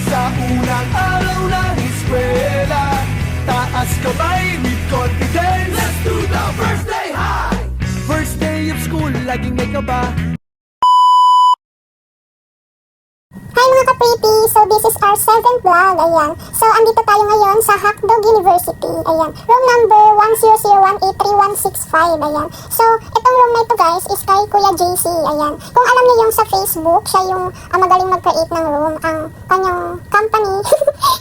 sa unang araw ng eskwela. Taas kamay with confidence. Let's do the first day high. First day of school, laging may kaba. Hi mga ka-pretty! So this is our 7th vlog, ayan. So andito tayo ngayon sa Hacdog University, ayan. Room number 100183165, ayan. So itong room na ito guys is kay Kuya JC, ayan. Kung alam niyo yung sa Facebook, siya yung magaling mag-create ng room. Ang kanyang company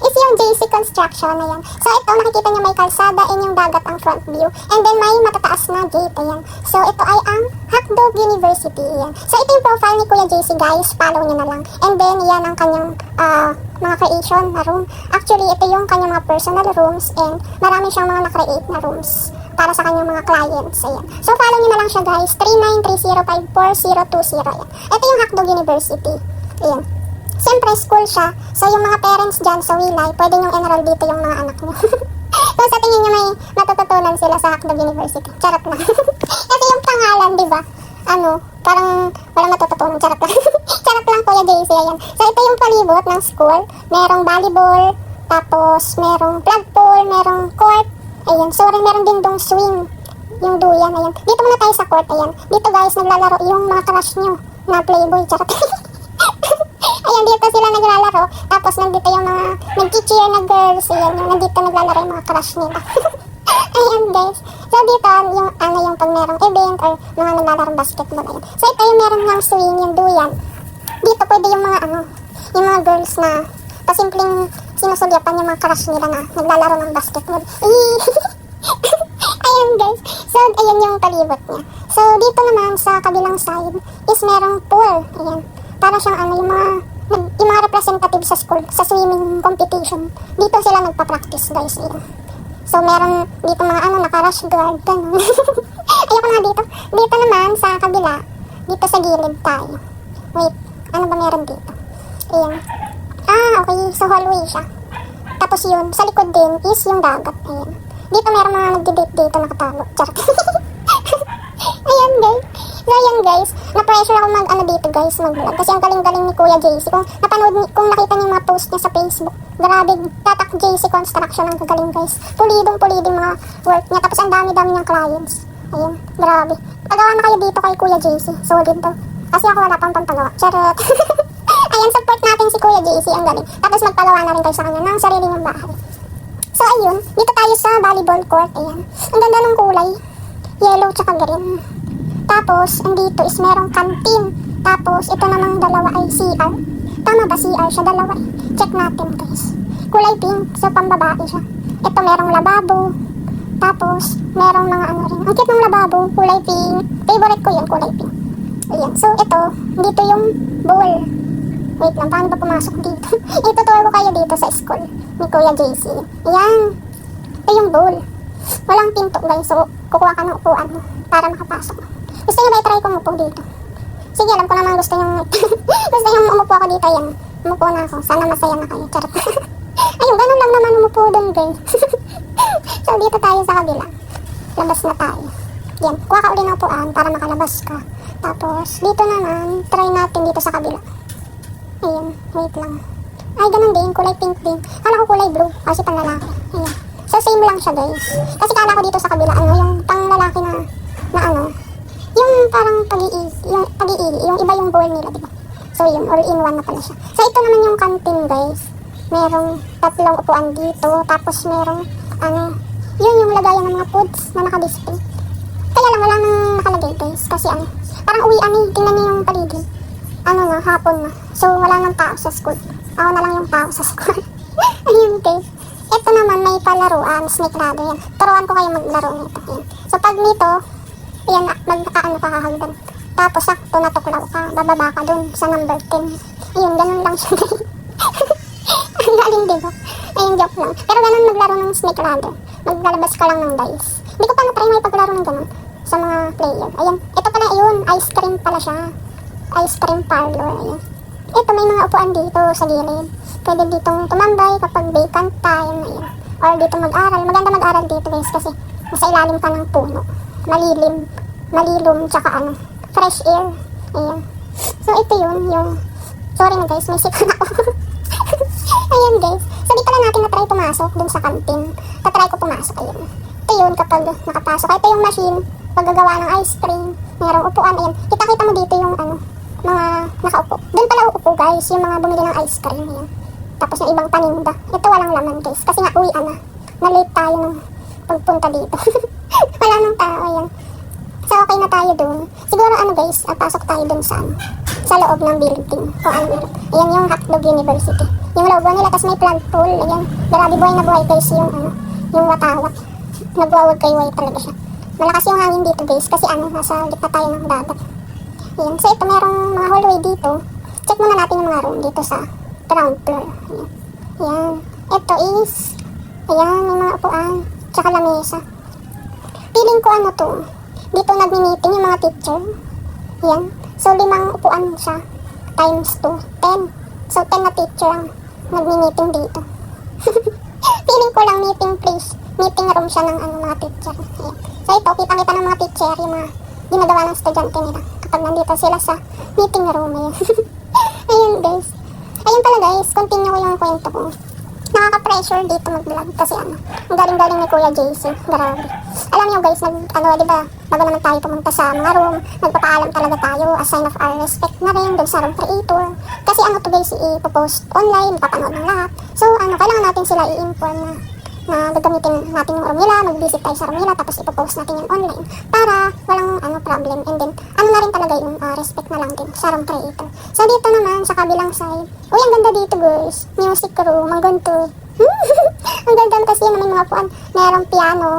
is yung JC Construction, ayan. So ito nakikita niyo may kalsada and yung dagat ang front view. And then may matataas na gate, ayan. So ito ay ang Hacdog University, ayan. So ito yung profile ni Kuya JC guys, follow niyo na lang. And then yan ang kanyang mga creation na room. Actually, ito yung kanyang mga personal rooms and marami siyang mga na-create na rooms para sa kanyang mga clients. Ayan. So, follow nyo na lang siya guys. 39305420. Ayan. Ito yung Hacdog University. Ayan. Siyempre, school siya. So, yung mga parents dyan sa Wilay, pwede nyo enroll dito yung mga anak nyo. So, sa tingin nyo may matututunan sila sa Hacdog University. Charot lang. Ito yung pangalan, di ba? Parang walang matututunan. Charot lang. Charot lang Kuya JC, ayan. So, ito yung palibot ng school. Merong volleyball, tapos merong flag pole, merong court. Ayan. So, meron din dong swing. Yung duyan, ayan. Dito muna tayo sa court, ayan. Dito guys, naglalaro yung mga crush nyo na playboy. Charot. Ayan, dito sila naglalaro. Tapos, nandito yung mga nag-cheer na girls. Ayan, yung nandito naglalaro yung mga crush nila. Ayan guys. So dito yung yung pag merong event or mga naglalarong basketball, ayan. So ito yung meron ng swing, yung duyan. Dito pwede yung mga yung mga girls na pasimpleng sinusulyapan yung mga crush nila na naglalaro ng basketball. Ayan guys. So ayan yung palibot niya. So dito naman sa kabilang side is merong pool. Ayan. Para siyang yung mga representative sa school sa swimming competition. Dito sila nagpa-practice guys. Ayan. So, meron dito mga naka-rush guard. Ayoko nga dito. Dito naman, sa kabila, dito sa gilid tayo. Wait, ano ba meron dito? Ayan. Okay. So, hallway siya. Tapos yun, sa likod din is yung dagat. Ayan. Dito meron mga nagdi-date dito nakatago. Charot. Ayan guys. So, ayan guys. Na-pressure ako dito guys, mag-vlog. Kasi ang galing-galing ni Kuya JC. Kung nakita niyo yung mga post niya sa Facebook, grabe, tatak JC Construction ang gagaling guys. Pulidong mga work niya. Tapos ang dami-dami niyang clients. Ayan, grabe. Pagawa na kayo dito kay Kuya JC. Solid to. Kasi ako wala pang pampagawa. Charot. Ayan, support natin si Kuya JC. Ang galing. Tapos magpagawa na rin kayo sa kanya ng sarili niyang bahay. So ayun, dito tayo sa volleyball court. Ayan. Ang ganda ng kulay. Yellow tsaka green. Tapos, andito is merong canteen. Tapos, ito namang dalawa ay CR. Tama ba CR siya? Dalawa eh. Check natin guys. Kulay pink. So, pambabae siya. Ito merong lababo. Tapos, merong mga rin. Ang cute ng lababo. Kulay pink. Favorite ko yun, kulay pink. Ayan. So, ito. Dito yung bowl. Wait lang, paano ba pumasok dito? Ituturo ko kayo dito sa school ni Kuya JC. Ayan. Ito yung bowl. Walang pinto guys. So, kukuha ka ng upuan mo para makapasok. Gusto nyo ba i-try kong umupo dito? Sige, alam ko naman gusto nyo gusto nyo umupo ako dito. Yan, umupo na ako. Sana masaya na kayo. Charot. Ayun, ganun lang naman umupo doon guys. So, dito tayo sa kabila. Labas na tayo. Yan, kuha ka uli ng upuan para makalabas ka. Tapos, dito naman, try natin dito sa kabila. Ayun, wait lang. Ay, ganun din, kulay pink din. Kala ko kulay blue, kasi pang lalaki. Ayun. So, same lang siya guys. Kasi kala ko dito sa kabila, yung pang lalaki na yung parang pag-iili, yung iba yung bowl nila, diba? So, yun, all-in-one na pala siya. So, ito naman yung canteen, guys. Merong 3 upuan dito, tapos merong, yun yung lagayan ng mga foods na naka-display. Kaya lang, wala nang nakalagay, guys, kasi parang uwian tingnan niyo yung paligid. Hapon na. So, wala nang tao sa school. Ako na lang yung tao sa school. Ayun, guys. Ito naman, may palaruan, snake ladder, yan. Turuan ko kayo maglaro nito, yan. So, pag nito, ayan, magkakaano ka hahagdan. Tapos, sakto natuklaw ka. Bababa ka dun sa number 10. Ayun, ganun lang siya. Ang galing, diba? Ayun, joke lang. Pero ganun maglaro ng snake ladder. Maglalabas ka lang ng dice. Hindi ko pa na-try may paglaro ng ganun sa mga player. Ayan, ito pala yun. Ice cream pala siya. Ice cream parlor. Ayan. Ito, may mga upuan dito sa gilid. Pwede ditong tumambay kapag vacant time. Ayan. Or dito mag-aral. Maganda mag-aral dito guys kasi nasa ilalim ka ng puno. Malilom, tsaka fresh air. Ayan. So, ito yun, yung, sorry na guys, may sikan ako. pumasok dun sa canteen. Tatry ko pumasok, ayun. Ito yun kapag nakapasok. Ito yung machine, paggagawa ng ice cream. Mayroong upuan, ayun. Kita-kita mo dito yung mga nakaupo. Doon pala uupo guys, yung mga bumili ng ice cream, ayun. Tapos yung ibang paninda. Ito walang laman guys, kasi nga uwi na. Na-late tayo nung pagpunta dito. Wala nang tao, ayun. So okay na tayo dun. Siguro guys, pasok tayo dun sa loob ng building. Kung ano meron. Ayan yung Hotdog University. Yung logo nila, tas may plant pool. Ayan, grabe buhay na buhay guys yung watawat. Nagwawag kay way talaga siya. Malakas yung hangin dito guys, kasi nasa gitna tayo ng dagat. Ayan, so ito merong mga hallway dito. Check muna natin yung mga room dito sa ground floor. Ayan. Ayan. Ito is, ayan, may mga upuan, tsaka lamesa. Feeling ko to, dito nagmi-meeting yung mga teacher. Ayan. So, 5 upuan siya. Times 2. 10. So, 10 na teacher ang nagmi-meeting dito. Feeling ko lang meeting place. Meeting room siya ng mga teacher. Ayan. So, ito, kitang-kita ng mga teacher, yung mga ginagawa ng estudyante nila. Kapag nandito sila sa meeting room. Ayan. Ayun, guys. Ayun pala, guys. Continue ko yung kwento ko. Nakaka-pressure dito mag-vlog kasi ang galing-galing ni Kuya JC. Grabe. Alam niyo guys, diba, bago naman tayo pumunta sa mga room, nagpapaalam talaga tayo, a sign of our respect na rin dun sa room creator. Kasi to guys, ipopost online, papanood ng lahat. So, kailangan natin sila i-inform na gagamitin natin yung room nila, mag-visit tayo sa room nila, tapos ipopost natin yung online para walang problem. And then, na rin talaga yung respect na lang din sa room creator. So, dito naman, sa kabilang side, uy, ang ganda dito guys, music room, ang ganito. Ang ganda kasi yun, may mga puan, mayroong piano,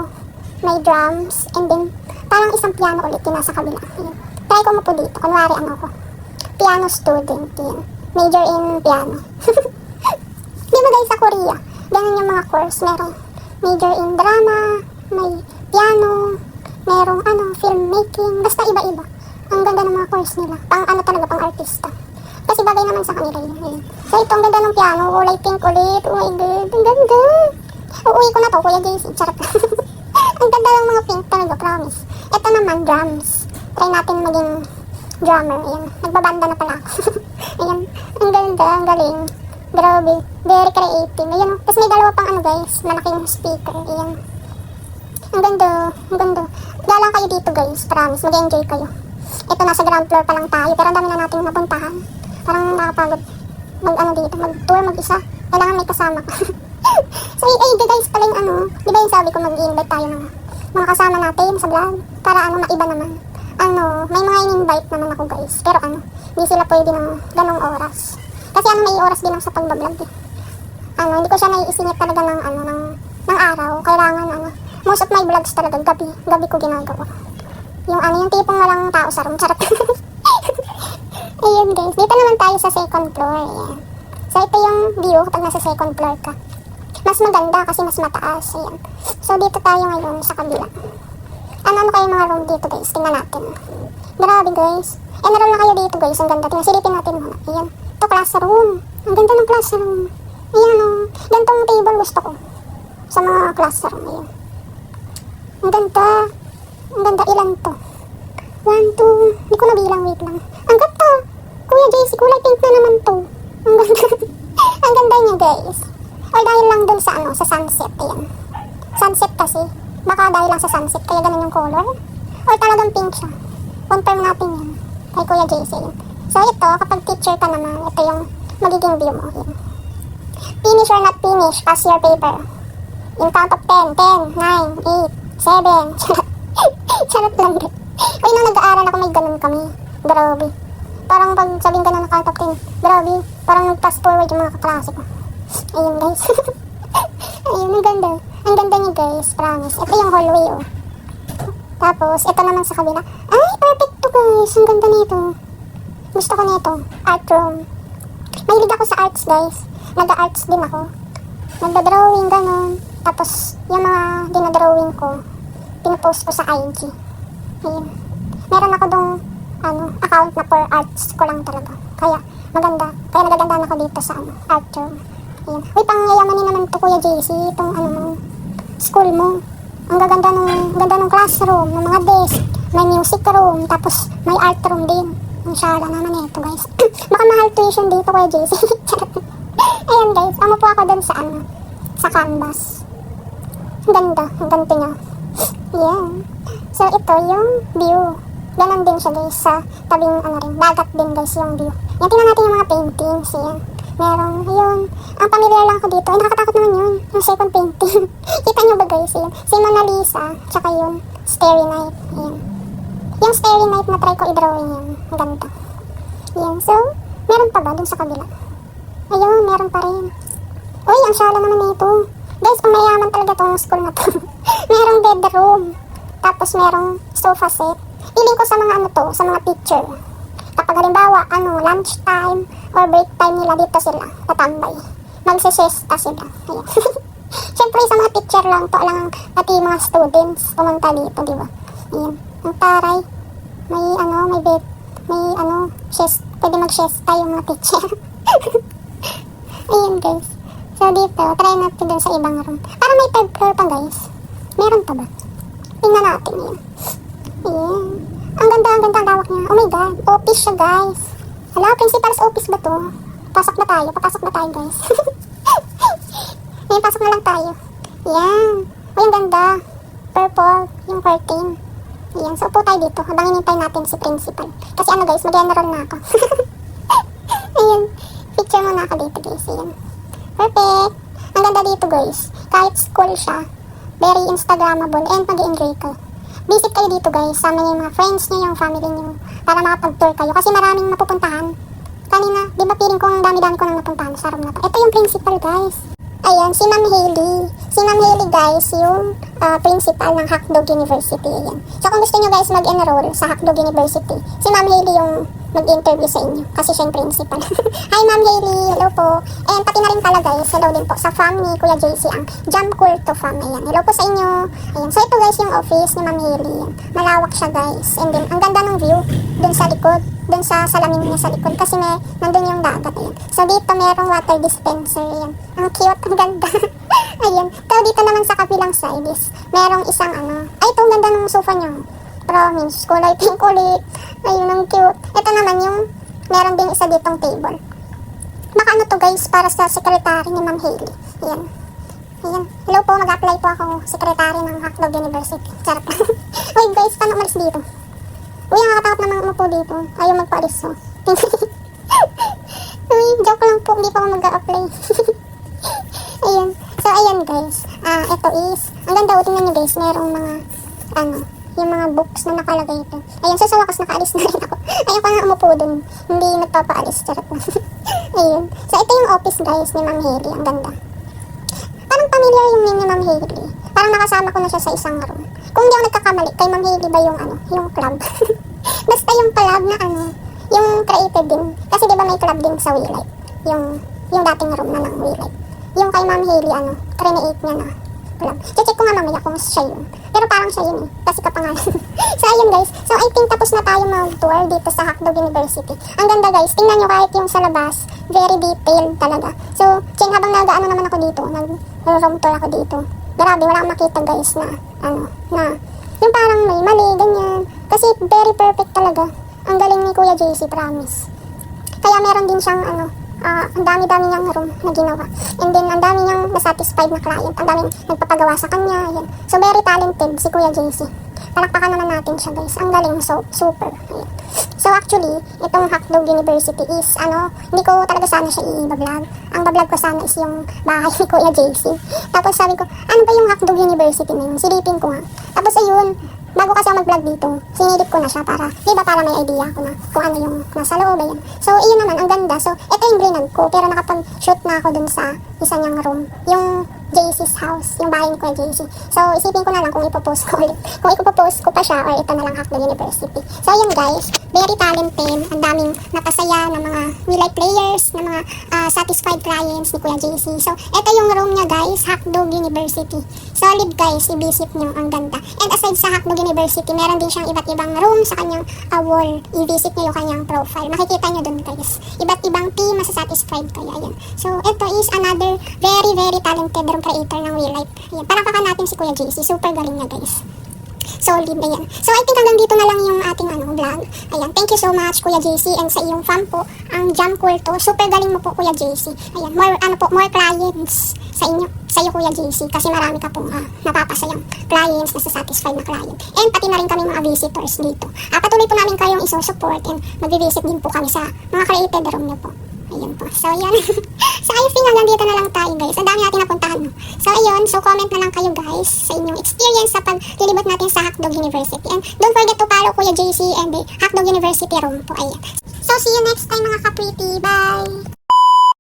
may drums, and then, parang isang piano ulit yung nasa kabila. Ayan. Try ko mo po dito, kunwari ako, piano student, yan. Major in piano. Di ba guys, sa Korea, ganun yung mga course, merong major in drama, may piano, merong filmmaking, basta iba-iba. Ang ganda ng mga course nila, talaga, pang artista. Kasi bagay naman sa kanila yun. So ito, ang ganda ng piano, kulay pink ulit, oh my god, ang ganda. Uuwi ko na to, Kuya JC, charot. Ang ganda ng mga pink talaga, promise. Ito naman, drums. Try natin maging drummer, ayan. Nagbabanda na pala ako. Ayan, ang ganda, ang galing. Grabe, very creative. Ayan, tapos may dalawa pang guys, malaking speaker, ayan. Ang ganda, ang ganda. Dalang kayo dito guys, promise, mag-enjoy kayo. Ito, nasa ground floor pa lang tayo, pero ang dami na natin napuntahan. Parang nakapagod dito, mag-tour, mag-isa. Kailangan may kasama ka. So, guys, pala yung di ba yung sabi ko mag-i-invite tayo ng mga kasama natin sa vlog, para maiba naman. May mga in-invite naman ako guys, pero hindi sila pwede ng ganong oras. Kasi may oras din ako sa pagbablog eh. Hindi ko siya naiisingit talaga ng araw. Kailangan most of my vlogs talaga gabi ko ginagawa. Yung tipong walang tao sa room, charot. Ayun guys, dito naman tayo sa second floor. Ayan. So ito yung view kapag nasa second floor ka. Mas maganda kasi mas mataas. Ayan. So dito tayo ngayon sa kabila. Ano kayo mga room dito guys? Tingnan natin. Grabe guys. Enroll na kayo dito guys. Ang ganda. Silipin natin muna. Ayan. Ito classroom. Ang ganda ng classroom. Ayan Gantong table gusto ko. Sa mga classroom. Ayan. Ang ganda. Ang ganda. Ilan to? 1, 2. Hindi ko nabilang. Wait lang. Ang ganda. Kuya JC, kulay pink na naman to. Ang ganda. Ang ganda niya guys. Or dahil lang dun sa sunset. Ayan. Sunset kasi. Baka dahil lang sa sunset. Kaya ganun yung color. Or talagang pink siya. Confirm natin yan. Kay Kuya JC. So ito, kapag teacher ka naman, ito yung magiging view mo. Ayan. Finish or not finish, pass your paper. In count of 10, 10, 9, 8, 7. Charot lang rin. Uy, nung nag-aaral ako, may ganun kami. Grabe. Parang pag sabing ganun na count of 10, grabe. Parang nag-pass forward yung mga kaklase ko. Ayun guys. Ayun, ang ganda. Ang ganda niya guys, promise. Ito yung hallway Tapos, ito naman sa kabila. Ay, perfect to guys. Ang ganda nito. Gusto ko nito. Art room. Mahilig ako sa arts guys. Nag-arts din ako. Nagda-drawing ganun. Tapos, yung mga dinadrawing ko, pinupost ko sa IG. Ayun. Meron ako dong account na for arts ko lang talaga. Kaya maganda. Kaya nagagandaan ako dito sa art room. Ayun. Uy, pangyayamanin naman to Kuya JC. Itong school mo. Ang ganda ng classroom, ng mga desk, may music room, tapos may art room din. Ang syala naman ito guys. Baka mahal tuition dito Kuya JC. Ayan guys, amo po ako dun sa sa canvas. Ang ganda, ang ganito niya. Yan. So, ito yung view. Ganon din siya guys sa tabing ano rin. Dagat din guys yung view. Yan, tingnan natin yung mga paintings. Yan. Merong, yun. Ang familiar lang ko dito. Ay, nakakatakot naman yun. Yung second painting. Kita nyo ba guys? Yan. Si Mona Lisa. Tsaka yun. Starry Night. Yan. Yung Starry Night na try ko i-drawing yan. Ang ganda. Yan. So, meron pa ba dun sa kabila? Ayun, meron pa rin. Uy, ang shala naman nito. Guys, ang mayaman talaga tong school na to. Merong bedroom. Tapos merong sofa set. Piling ko sa mga ano to, sa mga teacher. Kapag halimbawa, lunch time or break time nila, dito sila tatambay. Magsesesta sila. Ayan. Siyempre, sa mga teacher lang to, lang pati mga students pumunta dito, di ba? Ayan. Ang taray. May bed. Pwede mag-siesta yung mga teacher. Ayan guys. So dito, try natin dun sa ibang room. Para may third floor pa guys. Meron pa ba? Tingnan natin yan. Ayan. Ang ganda ang lawak niya. Oh my god, office siya guys. Hala, principal's office ba to? Papasok na tayo guys. Ayan, pasok na lang tayo. Ayan. Ay, ang ganda. Purple, yung curtain. Ayan, so upo tayo dito habang hinintay natin si principal. Kasi guys, mag-enroll na ako. Ayan, picture muna ako dito guys. Ayan. Perfect. Ang ganda dito guys. Kahit school siya, very Instagrammable and mag-enjoy ka. Visit kayo dito guys. Sama niyo yung mga friends niyo, yung family niyo. Para makapag-tour kayo. Kasi maraming mapupuntahan. Kanina, di ba feeling ko ang dami-dami ko nang napuntahan sa room na to. Ito yung principal guys. Ayan, si Ma'am Hailey. Si Ma'am Hailey guys, yung principal ng Hackdog University. Ayan. So kung gusto nyo guys mag-enroll sa Hackdog University, si Ma'am Hailey yung mag-interview sa inyo. Kasi siya yung principal. Hi Ma'am Hailey, hello po. And pati na rin pala guys, hello din po sa fam ni Kuya JC, ang Jam Culto fam. Ayan, hello po sa inyo. Ayan, so ito guys yung office ni Ma'am Hailey. Ayan. Malawak siya guys. And then, ang ganda ng view dun sa likod. Dun sa salamin niya sa likod kasi nandun yung dagat. Ayan. So dito merong water dispenser. Ayan. Ang cute, ang ganda. Ayan. So dito naman sa kabilang side is merong isang ay itong ganda ng sofa niyo. Promise, kulay pink ulit. Ayun, ang cute. Ito naman yung meron din isa ditong table. Baka to guys, para sa secretary ni Ma'am Hailey. Ayan. Ayan. Hello po, mag-apply po ako secretary ng Hackdog University. Charot. Uy guys, paano umalis dito? Uy, nakakatakot namang umupo dito. Ayaw magpaalis, so. Uy, joke lang po. Hindi pa ako mag-a-apply. Ayan. So, ayan guys. Ito is, ang ganda. Tingnan nyo guys, merong mga, yung mga books na nakalagay ito. Ayan, so sa wakas nakaalis na rin ako. Ayaw ko nga umupo dun. Hindi nagpapaalis. Charot lang. Ayun. So, ito yung office guys ni Ma'am Hailey. Ang ganda. Parang familiar yung name ni Ma'am Hailey. Parang nakasama ko na siya sa isang room. Kung hindi ako nagkakamali, kay Ma'am Hailey ba yung yung club? Basta yung club na yung created din. Kasi diba may club din sa Wilight. Yung dating room na ng Wilight. Yung kay Ma'am Hailey, create niya na club. Check ko nga mamaya kung siya yun. Pero parang siya yun kasi kapangalan. So ayun guys. So I think tapos na tayo mag-tour dito sa Hackdog University. Ang ganda guys. Tingnan nyo kahit yung sa labas. Very detailed talaga. So, habang nag-ano naman ako dito, nag-room tour ako dito. Grabe, wala akong makita guys na yung parang may mali, ganyan. Kasi very perfect talaga. Ang galing ni Kuya JC, promise. Kaya meron din siyang ang dami-dami niyang room na ginawa. And then, ang dami niyang nasatisfied na client. Ang daming nagpapagawa sa kanya. Ayan. So, very talented si Kuya JC. Palakpakan naman natin siya guys. Ang galing, so, super. Ayan. So, actually, itong Hackdog University is, hindi ko talaga sana siya i-vlog. Ang vlog ko sana is yung bahay ni Kuya JC. Tapos sabi ko, ano ba yung Hackdog University na yun? Silipin ko nga. Tapos ayun, bago kasi ako mag-vlog dito, sinilip ko na siya para, para may idea ako na kung ano yung nasa loob. Ayan. So, iyon naman, ang ganda. So, ito yung brinag ko, pero nakapag-shoot na ako dun sa isa niyang room. Yung JC's house, yung bahay ni Kuya JC. So, isipin ko na lang kung ipopost ko ulit. Kung ipopost ko pa siya, or ito na lang Hackdog University. So, ayun guys, very talented. Ang daming napasaya ng mga Wilight players, ng mga satisfied clients ni Kuya JC. So, ito yung room niya guys, Hackdog University. Solid guys, i-visit nyo, ang ganda. And aside sa Hackdog University, meron din siyang iba't ibang room sa kanyang wall. I-visit nyo yung kanyang profile. Makikita nyo dun guys. Iba't ibang team, masasatisfied kayo. Ayan. So, ito is another very, very talented room creator ng Wilight. Ayan. Palakpakan natin si Kuya JC. Super galing na guys. solid, ayan. So I think hanggang dito na lang yung ating vlog. Ayan, thank you so much Kuya JC, and sa iyong fan po, ang Jam Culto. Super galing mo po Kuya JC. Ayan, more clients sa iyo Kuya JC, kasi marami ka pong napapasayang clients, satisfied na client. And pati na rin kami mga visitors dito. Patuloy po namin kayong iso-support, and mag-visit din po kami sa mga created room niyo po. Ayun po. So, yan. So, I think hanggang dito na lang tayo, guys. Ang dami natin napuntahan, no? So, ayun. So, comment na lang kayo, guys, sa inyong experience sa paglilibot natin sa Hotdog University. And don't forget to follow Kuya JC and the Hotdog University room po. Ayan. So, see you next time, mga ka-pretty. Bye!